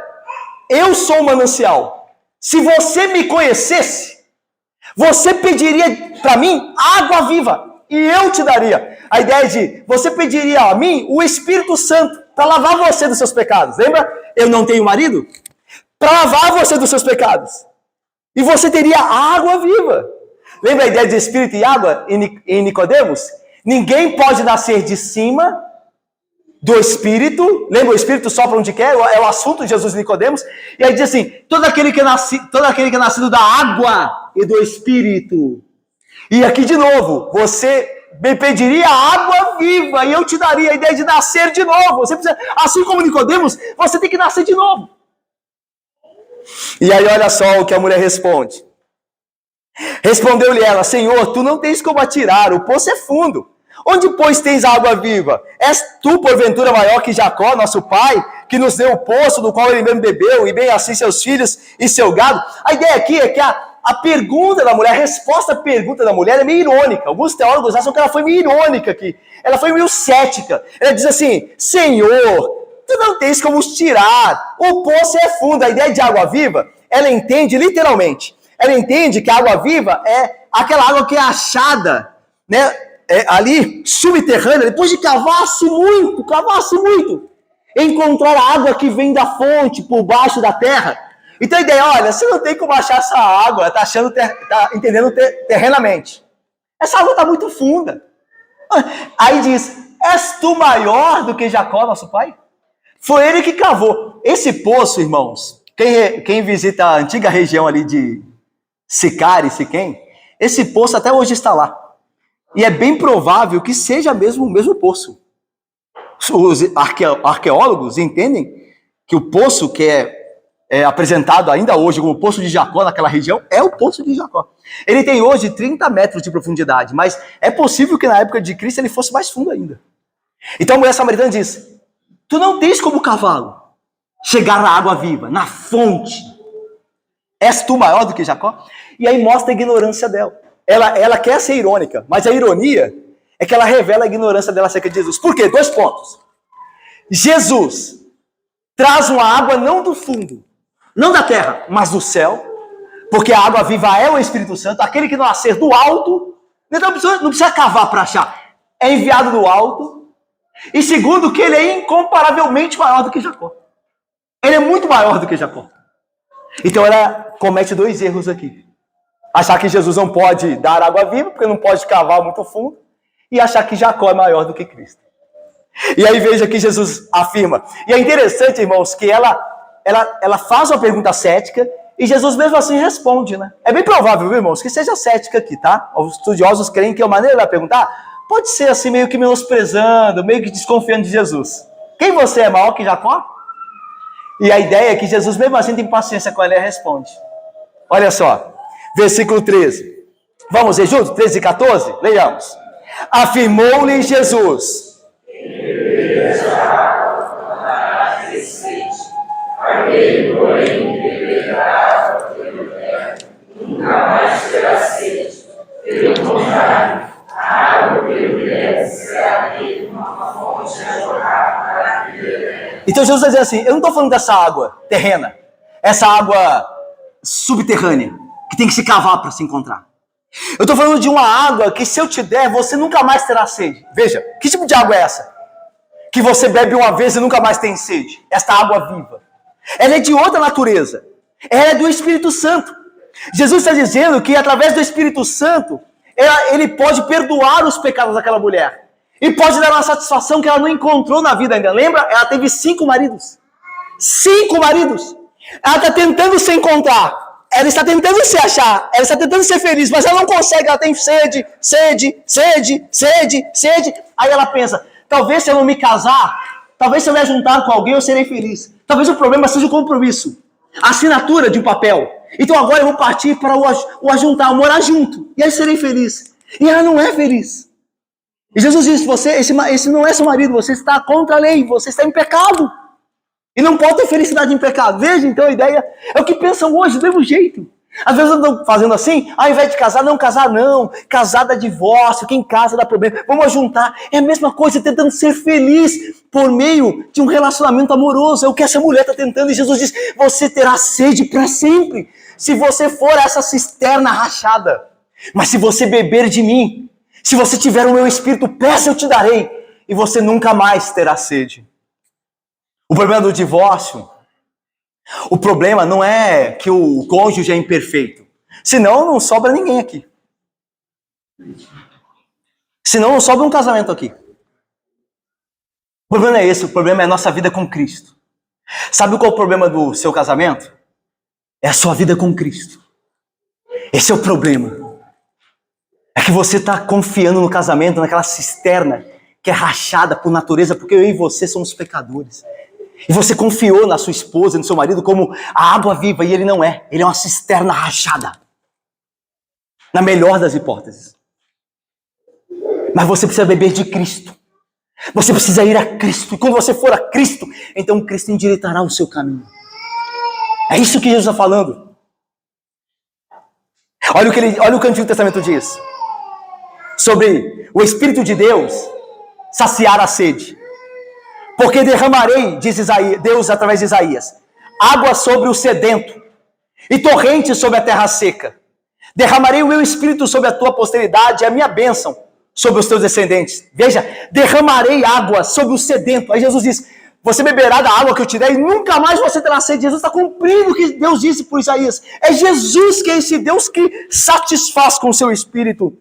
eu sou o manancial. Se você me conhecesse, você pediria para mim água viva e eu te daria. A ideia de, você pediria a mim o Espírito Santo para lavar você dos seus pecados. Lembra? Eu não tenho marido? Para lavar você dos seus pecados. E você teria água viva. Lembra a ideia de Espírito e água em Nicodemos? Ninguém pode nascer de cima do Espírito. Lembra, o Espírito sopra onde quer? É o assunto de Jesus e Nicodemos. E aí diz assim, todo aquele que é nascido da água e do Espírito. E aqui de novo, você me pediria água viva e eu te daria a ideia de nascer de novo. Você precisa, assim como Nicodemos, você tem que nascer de novo. E aí olha só o que a mulher responde. Respondeu-lhe ela, Senhor, tu não tens como atirar, o poço é fundo. Onde, pois, tens água viva? És tu, porventura, maior que Jacó, nosso pai, que nos deu o poço do qual ele mesmo bebeu, e bem assim seus filhos e seu gado? A ideia aqui é que a pergunta da mulher, a resposta à pergunta da mulher é meio irônica. Alguns teólogos acham que ela foi meio irônica aqui. Ela foi meio cética. Ela diz assim, Senhor, tu não tens como tirar, o poço é fundo. A ideia de água viva, ela entende literalmente. Ela entende que a água viva é aquela água que é achada, né, ali, subterrânea, depois de cavasse muito, encontrar a água que vem da fonte, por baixo da terra. Então a ideia, olha, você não tem como achar essa água, está entendendo terrenamente. Essa água está muito funda. Aí diz, és tu maior do que Jacó, nosso pai? Foi ele que cavou. Esse poço, irmãos, quem visita a antiga região ali de Sicar e Siquém, esse poço até hoje está lá. E é bem provável que seja mesmo o mesmo poço. Os arqueólogos entendem que o poço que é apresentado ainda hoje como Poço de Jacó naquela região, é o Poço de Jacó. Ele tem hoje 30 metros de profundidade, mas é possível que na época de Cristo ele fosse mais fundo ainda. Então a mulher samaritana diz, tu não tens como cavalo chegar na água viva, na fonte. És tu maior do que Jacó? E aí mostra a ignorância dela. Ela quer ser irônica, mas a ironia é que ela revela a ignorância dela acerca de Jesus. Por quê? 2 pontos. Jesus traz uma água não do fundo, não da terra, mas do céu, porque a água viva é o Espírito Santo, aquele que nascer do alto, não precisa cavar para achar, é enviado do alto. E segundo, que ele é incomparavelmente maior do que Jacó. Ele é muito maior do que Jacó. Então ela comete 2 erros aqui. Achar que Jesus não pode dar água viva, porque não pode cavar muito fundo, e achar que Jacó é maior do que Cristo. E aí veja que Jesus afirma. E é interessante, irmãos, que ela faz uma pergunta cética, e Jesus mesmo assim responde, né? É bem provável, viu, irmãos, que seja cética aqui, tá? Os estudiosos creem que a maneira de perguntar pode ser assim, meio que menosprezando, meio que desconfiando de Jesus. Quem você é, maior que Jacó? E a ideia é que Jesus mesmo assim tem paciência com ela e responde. Olha só, versículo 13. Vamos ler juntos? 13 e 14? Leiamos. Afirmou-lhe Jesus. Nunca mais terá sede, pelo contrário, a água que eu der será nele uma fonte a jorrar para a vida eterna. Então Jesus vai dizer assim, eu não estou falando dessa água terrena, essa água subterrânea, que tem que se cavar para se encontrar. Eu estou falando de uma água que se eu te der, você nunca mais terá sede. Veja, que tipo de água é essa? Que você bebe uma vez e nunca mais tem sede. Esta água viva. Ela é de outra natureza. Ela é do Espírito Santo. Jesus está dizendo que através do Espírito Santo, ele pode perdoar os pecados daquela mulher. E pode dar uma satisfação que ela não encontrou na vida ainda. Lembra? Ela teve 5 maridos. 5 maridos. Ela está tentando se encontrar. Ela está tentando se achar. Ela está tentando ser feliz. Mas ela não consegue. Ela tem sede, sede, sede, sede, sede. Aí ela pensa, talvez se eu não me casar, talvez se eu me juntar com alguém eu serei feliz. Talvez o problema seja o compromisso. A assinatura de um papel. Então agora eu vou partir para o ajuntar, morar junto. E aí serei feliz. E ela não é feliz. E Jesus disse, esse não é seu marido, você está contra a lei, você está em pecado. E não pode ter felicidade em pecado. Veja então a ideia, é o que pensam hoje, do mesmo jeito. Às vezes andam fazendo assim, ao invés de casar não, casar dá divórcio, quem casa dá problema, vamos juntar. É a mesma coisa, tentando ser feliz por meio de um relacionamento amoroso. É o que essa mulher está tentando, e Jesus diz, você terá sede para sempre, se você for essa cisterna rachada. Mas se você beber de mim, se você tiver o meu espírito, peça eu te darei, e você nunca mais terá sede. O problema do divórcio, o problema não é que o cônjuge é imperfeito. Senão não sobra ninguém aqui. Senão não sobra um casamento aqui. O problema é esse, o problema é a nossa vida com Cristo. Sabe qual é o problema do seu casamento? É a sua vida com Cristo. Esse é o problema. É que você está confiando no casamento, naquela cisterna que é rachada por natureza, porque eu e você somos pecadores. E você confiou na sua esposa, no seu marido, como a água viva, e ele não é. Ele é uma cisterna rachada. Na melhor das hipóteses. Mas você precisa beber de Cristo. Você precisa ir a Cristo. E quando você for a Cristo, então Cristo endireitará o seu caminho. É isso que Jesus está falando. Olha o que o Antigo Testamento diz. Sobre o Espírito de Deus saciar a sede. Porque derramarei, diz Deus através de Isaías, água sobre o sedento e torrentes sobre a terra seca. Derramarei o meu espírito sobre a tua posteridade e a minha bênção sobre os teus descendentes. Veja, derramarei água sobre o sedento. Aí Jesus diz, você beberá da água que eu te der e nunca mais você terá sede. Jesus está cumprindo o que Deus disse por Isaías. É Jesus que é esse Deus que satisfaz com o seu espírito.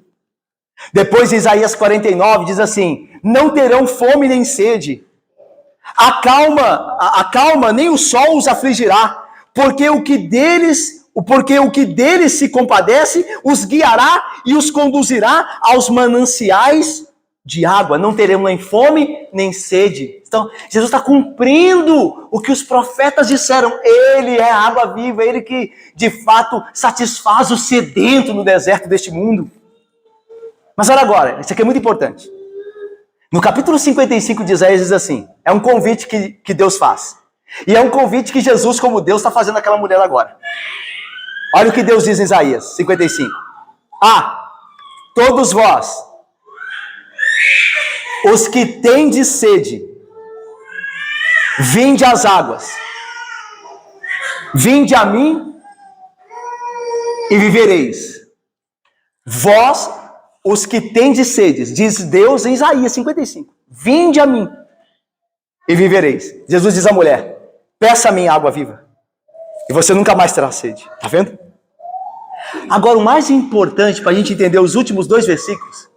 Depois de Isaías 49 diz assim, não terão fome nem sede. A calma, nem o sol os afligirá, porque o que deles se compadece, os guiará e os conduzirá aos mananciais de água, não teremos nem fome, nem sede. Então, Jesus está cumprindo o que os profetas disseram. Ele é a água viva, ele que, de fato, satisfaz o sedento no deserto deste mundo. Mas olha agora, isso aqui é muito importante. No capítulo 55 de Isaías diz assim, é um convite que Deus faz. E é um convite que Jesus, como Deus, está fazendo àquela mulher agora. Olha o que Deus diz em Isaías 55. Todos vós, os que tendes sede, vinde às águas, vinde a mim e vivereis. Vós, os que tendes sede, diz Deus em Isaías 55, vinde a mim e vivereis. Jesus diz à mulher, peça a mim água viva, e você nunca mais terá sede. Está vendo? Agora, o mais importante para a gente entender os últimos 2 versículos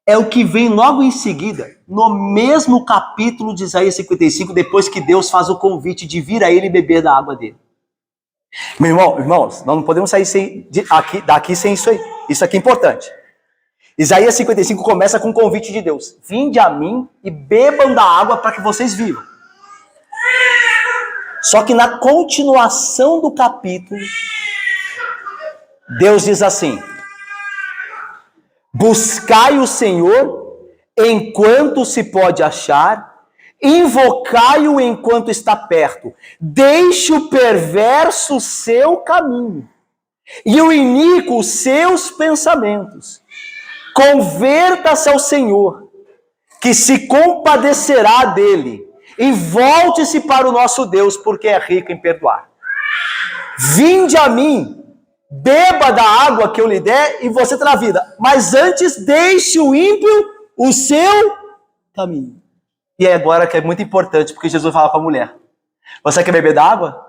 é o que vem logo em seguida, no mesmo capítulo de Isaías 55, depois que Deus faz o convite de vir a ele e beber da água dele. Irmãos, nós não podemos sair daqui sem isso aí. Isso aqui é importante. Isaías 55 começa com o convite de Deus. Vinde a mim e bebam da água para que vocês vivam. Só que na continuação do capítulo, Deus diz assim, buscai o Senhor enquanto se pode achar, invocai-o enquanto está perto, deixe o perverso seu caminho, e o iníquo os seus pensamentos, converta-se ao Senhor, que se compadecerá dele, e volte-se para o nosso Deus, porque é rico em perdoar. Vinde a mim, beba da água que eu lhe der e você terá vida. Mas antes, deixe o ímpio o seu caminho. E é agora que é muito importante, porque Jesus fala para a mulher, você quer beber da água?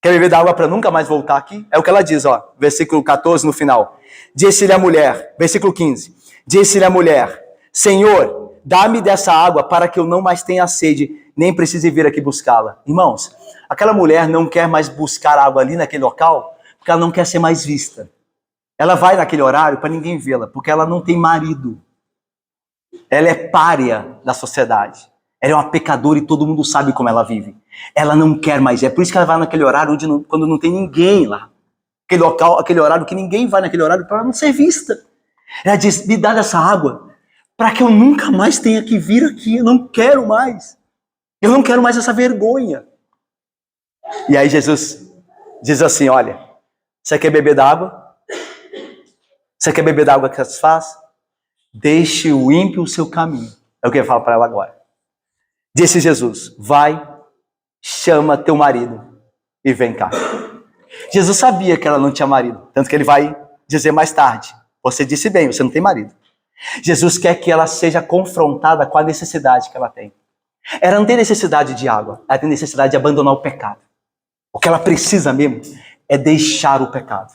Quer beber da água para nunca mais voltar aqui? É o que ela diz, versículo 14 no final. Disse-lhe a mulher, versículo 15. Disse-lhe a mulher, Senhor, dá-me dessa água para que eu não mais tenha sede, nem precise vir aqui buscá-la. Irmãos, aquela mulher não quer mais buscar água ali naquele local, porque ela não quer ser mais vista. Ela vai naquele horário para ninguém vê-la, porque ela não tem marido. Ela é pária da sociedade. Ela é uma pecadora e todo mundo sabe como ela vive. Ela não quer mais. É por isso que ela vai naquele horário quando não tem ninguém lá. Aquele horário que ninguém vai naquele horário para ela não ser vista. Ela diz, me dá dessa água para que eu nunca mais tenha que vir aqui. Eu não quero mais. Eu não quero mais essa vergonha. E aí Jesus diz assim, olha, você quer beber da água? Você quer beber da água que satisfaz? Deixe o ímpio o seu caminho. É o que eu falo para ela agora. Disse Jesus, vai, chama teu marido e vem cá. Jesus sabia que ela não tinha marido, tanto que ele vai dizer mais tarde, você disse bem, você não tem marido. Jesus quer que ela seja confrontada com a necessidade que ela tem. Ela não tem necessidade de água, ela tem necessidade de abandonar o pecado. O que ela precisa mesmo é deixar o pecado.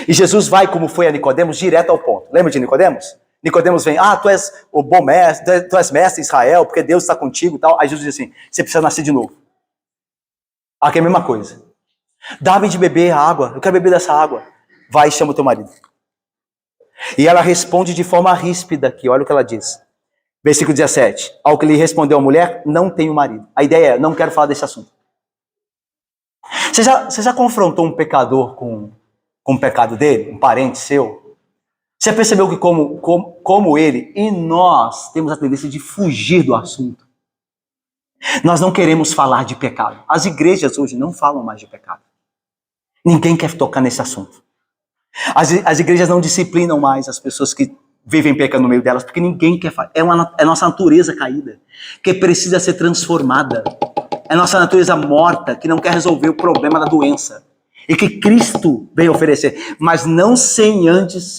E Jesus vai, como foi a Nicodemos, direto ao ponto. Lembra de Nicodemos? Nicodemos vem, tu és o bom mestre, tu és mestre em Israel, porque Deus está contigo e tal. Aí Jesus diz assim, você precisa nascer de novo. Aqui é a mesma coisa. Dá-me de beber a água, eu quero beber dessa água. Vai e chama o teu marido. E ela responde de forma ríspida aqui, olha o que ela diz. Versículo 17. Ao que lhe respondeu a mulher, não tenho marido. A ideia é, não quero falar desse assunto. Você já confrontou um pecador com o pecado dele? Um parente seu? Você percebeu que como ele e nós temos a tendência de fugir do assunto? Nós não queremos falar de pecado. As igrejas hoje não falam mais de pecado. Ninguém quer tocar nesse assunto. As igrejas não disciplinam mais as pessoas que vivem pecando no meio delas, porque ninguém quer falar. É a nossa natureza caída, que precisa ser transformada. É a nossa natureza morta, que não quer resolver o problema da doença. E que Cristo veio oferecer. Mas não sem antes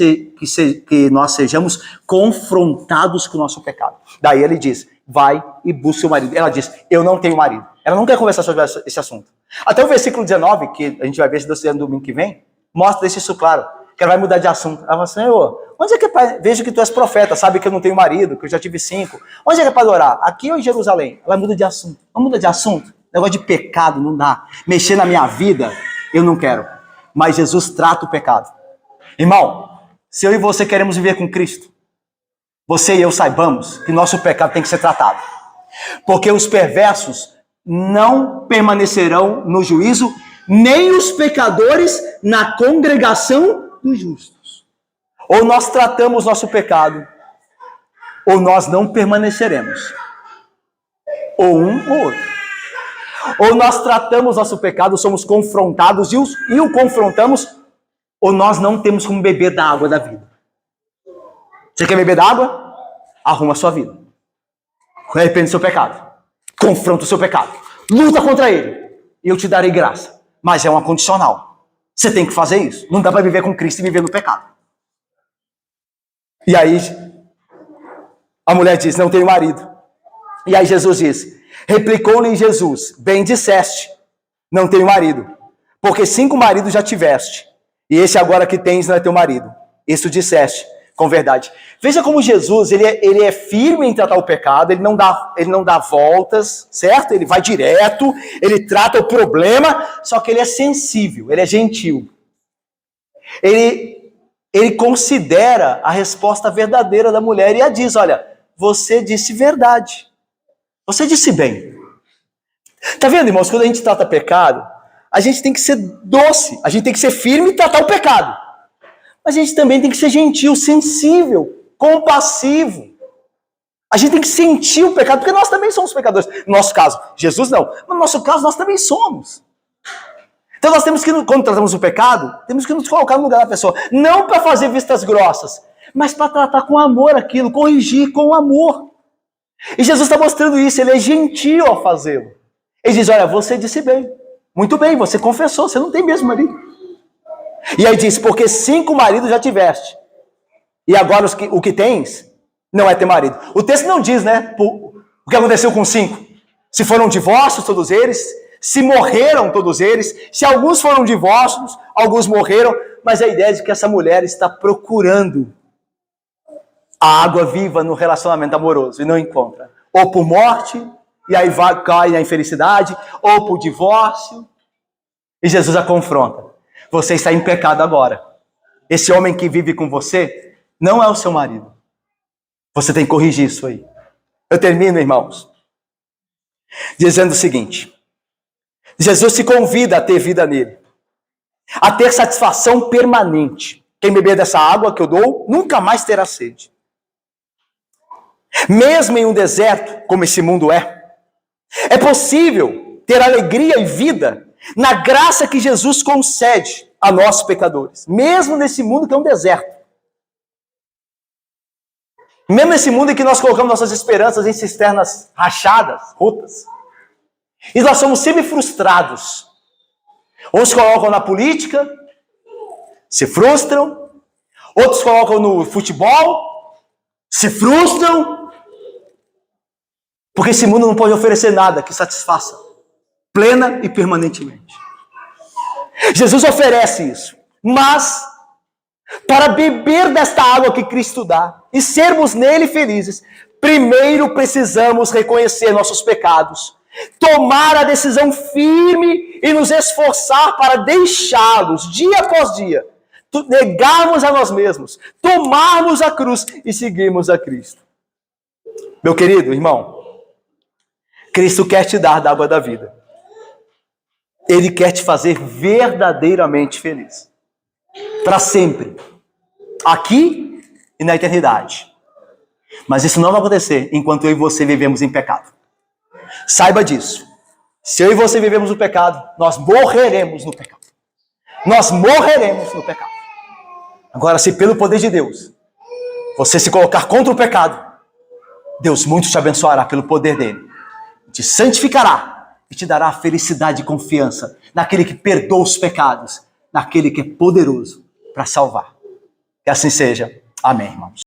que nós sejamos confrontados com o nosso pecado. Daí ele diz, vai e busque seu marido. Ela diz, eu não tenho marido. Ela não quer conversar sobre esse assunto. Até o versículo 19, que a gente vai ver se Deus quiser no domingo que vem, mostra isso claro. Que ela vai mudar de assunto. Ela fala, Senhor, onde é que é para... Vejo que tu és profeta, sabe que eu não tenho marido, que eu já tive 5. Onde é que é para adorar? Aqui ou em Jerusalém? Ela muda de assunto. Vamos mudar de assunto? Negócio de pecado não dá. Mexer na minha vida, eu não quero. Mas Jesus trata o pecado. Irmão, se eu e você queremos viver com Cristo, você e eu saibamos que nosso pecado tem que ser tratado. Porque os perversos não permanecerão no juízo, nem os pecadores na congregação dos justos. Ou nós tratamos nosso pecado, ou nós não permaneceremos. Ou um ou outro. Ou nós tratamos nosso pecado, somos confrontados e o confrontamos, ou nós não temos como beber da água da vida. Você quer beber da água? Arruma a sua vida. Arrepende do seu pecado. Confronta o seu pecado. Luta contra ele. E eu te darei graça. Mas é uma condicional. Você tem que fazer isso. Não dá para viver com Cristo e viver no pecado. E aí, a mulher diz, não tenho marido. E aí Jesus diz, replicou-lhe Jesus, bem disseste, não tenho marido, porque 5 maridos já tiveste, e esse agora que tens não é teu marido. Isso disseste, com verdade. Veja como Jesus, ele é firme em tratar o pecado, ele não dá voltas, certo? Ele vai direto, ele trata o problema, só que ele é sensível, ele é gentil. Ele considera a resposta verdadeira da mulher e a diz, olha, você disse verdade. Você disse bem. Tá vendo, irmãos? Quando a gente trata pecado, a gente tem que ser doce, a gente tem que ser firme e tratar o pecado. Mas a gente também tem que ser gentil, sensível, compassivo. A gente tem que sentir o pecado, porque nós também somos pecadores. No nosso caso, Jesus não. Mas no nosso caso, nós também somos. Então nós temos que, quando tratamos o pecado, temos que nos colocar no lugar da pessoa. Não para fazer vistas grossas, mas para tratar com amor aquilo, corrigir com amor. E Jesus está mostrando isso, ele é gentil ao fazê-lo. Ele diz, olha, você disse bem. Muito bem, você confessou, você não tem mesmo marido. E aí diz, porque 5 maridos já tiveste. E agora o que tens não é teu marido. O texto não diz, né, o que aconteceu com 5. Se foram divórcios todos eles, se morreram todos eles, se alguns foram divórcios, alguns morreram, mas a ideia é de que essa mulher está procurando a água viva no relacionamento amoroso e não encontra. Ou por morte, e aí cai na infelicidade, ou por divórcio. E Jesus a confronta. Você está em pecado agora. Esse homem que vive com você não é o seu marido. Você tem que corrigir isso aí. Eu termino, irmãos, dizendo o seguinte. Jesus se convida a ter vida nele. A ter satisfação permanente. Quem beber dessa água que eu dou, nunca mais terá sede. Mesmo em um deserto, como esse mundo é possível ter alegria e vida na graça que Jesus concede a nós pecadores. Mesmo nesse mundo que é um deserto. Mesmo nesse mundo em que nós colocamos nossas esperanças em cisternas rachadas, rotas. E nós somos sempre frustrados. Uns colocam na política, se frustram. Outros colocam no futebol, se frustram. Porque esse mundo não pode oferecer nada que satisfaça plena e permanentemente. Jesus oferece isso. Mas, para beber desta água que Cristo dá e sermos nele felizes, primeiro precisamos reconhecer nossos pecados, tomar a decisão firme e nos esforçar para deixá-los dia após dia, negarmos a nós mesmos, tomarmos a cruz e seguirmos a Cristo. Meu querido irmão, Cristo quer te dar da água da vida. Ele quer te fazer verdadeiramente feliz. Para sempre. Aqui e na eternidade. Mas isso não vai acontecer enquanto eu e você vivemos em pecado. Saiba disso. Se eu e você vivemos no pecado, nós morreremos no pecado. Nós morreremos no pecado. Agora, se pelo poder de Deus, você se colocar contra o pecado, Deus muito te abençoará pelo poder dele. Te santificará e te dará felicidade e confiança naquele que perdoa os pecados, naquele que é poderoso para salvar. Que assim seja. Amém, irmãos.